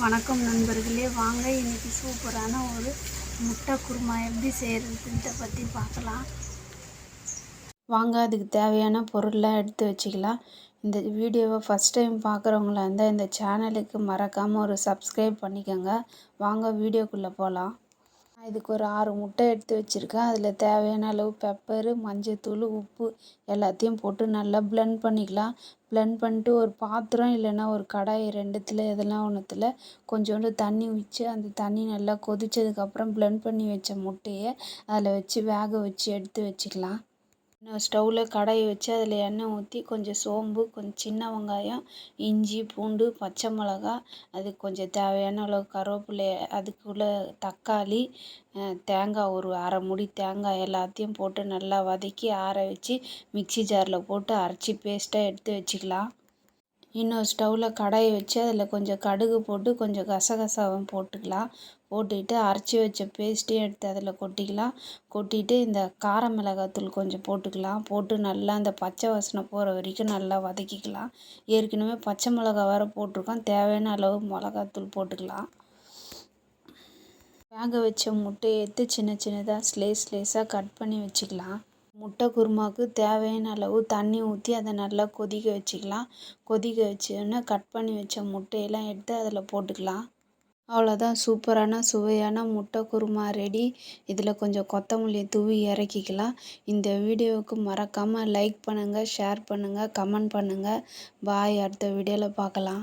வணக்கம் நண்பர்களே, வாங்க இன்றைக்கி சூப்பரான ஒரு முட்டை குருமா எப்படி செய்கிறதுன்ட்டு பற்றி பார்க்கலாம். வாங்க அதுக்கு தேவையான பொருள்லாம் எடுத்து வச்சுக்கலாம். இந்த வீடியோவை ஃபஸ்ட் டைம் பார்க்குறவங்களா இருந்தால் இந்த சேனலுக்கு மறக்காமல் ஒரு சப்ஸ்கிரைப் பண்ணிக்கோங்க. வாங்க வீடியோக்குள்ளே போகலாம். இதுக்கு ஒரு 6 முட்டை எடுத்து வச்சுருக்கேன். அதில் தேவையான அளவு பெப்பரு, மஞ்சத்தூள், உப்பு எல்லாத்தையும் போட்டு நல்லா பிளெண்ட் பண்ணிக்கலாம். பிளெண்ட் பண்ணிட்டு ஒரு பாத்திரம் இல்லைன்னா ஒரு கடாய் ரெண்டுத்தில் எதனா ஒன்றுத்தில் கொஞ்சோண்டு தண்ணி வச்சு அந்த தண்ணி நல்லா கொதித்ததுக்கப்புறம் பிளெண்ட் பண்ணி வச்ச முட்டையை அதில் வச்சு வேக வச்சு எடுத்து வச்சுக்கலாம். இன்னும் ஸ்டவ்வில் கடாயை வச்சு அதில் எண்ணெய் ஊற்றி கொஞ்சம் சோம்பு, கொஞ்சம் சின்ன வெங்காயம், இஞ்சி, பூண்டு, பச்சை மிளகா, அதுக்கு கொஞ்சம் தேவையான அளவு கருவேப்பிலை, அதுக்குள்ளே தக்காளி, தேங்காய் ஒரு அரை மூடி தேங்காய் எல்லாத்தையும் போட்டு நல்லா வதக்கி ஆற வச்சு மிக்ஸி ஜாரில் போட்டு அரைச்சி பேஸ்ட்டாக எடுத்து வச்சுக்கலாம். இன்னொரு ஸ்டவ்வில் கடாயை வச்சு அதில் கொஞ்சம் கடுகு போட்டு கொஞ்சம் கசகசாவும் போட்டுக்கலாம். போட்டுக்கிட்டு அரைச்சி வச்ச பேஸ்ட்டையும் எடுத்து அதில் கொட்டிக்கலாம். கொட்டிட்டு இந்த கார மிளகாத்தூள் கொஞ்சம் போட்டுக்கலாம். போட்டு நல்லா அந்த பச்சை வாசனை போகிற வரைக்கும் நல்லா வதக்கிக்கலாம். ஏற்கனவே பச்சை மிளகா வேறு போட்டிருக்கோம், தேவையான அளவு மிளகாத்தூள் போட்டுக்கலாம். வேக வச்ச முட்டையை எடுத்து சின்ன சின்னதாக ஸ்லேஸாக கட் பண்ணி வச்சுக்கலாம். முட்டை குருமாவுக்கு தேவையான அளவு தண்ணி ஊற்றி அதை நல்லா கொதிக்க வச்சுக்கலாம். கொதிக்க வச்சோன்னே கட் பண்ணி வச்ச முட்டையெல்லாம் எடுத்து அதில் போட்டுக்கலாம். அவ்வளோதான், சூப்பரான சுவையான முட்டை குருமா ரெடி. இதில் கொஞ்சம் கொத்தமல்லி தூவி இறக்கிக்கலாம். இந்த வீடியோவுக்கு மறக்காமல் லைக் பண்ணுங்கள், ஷேர் பண்ணுங்கள், கமெண்ட் பண்ணுங்கள். பாய், அடுத்த வீடியோவில் பார்க்கலாம்.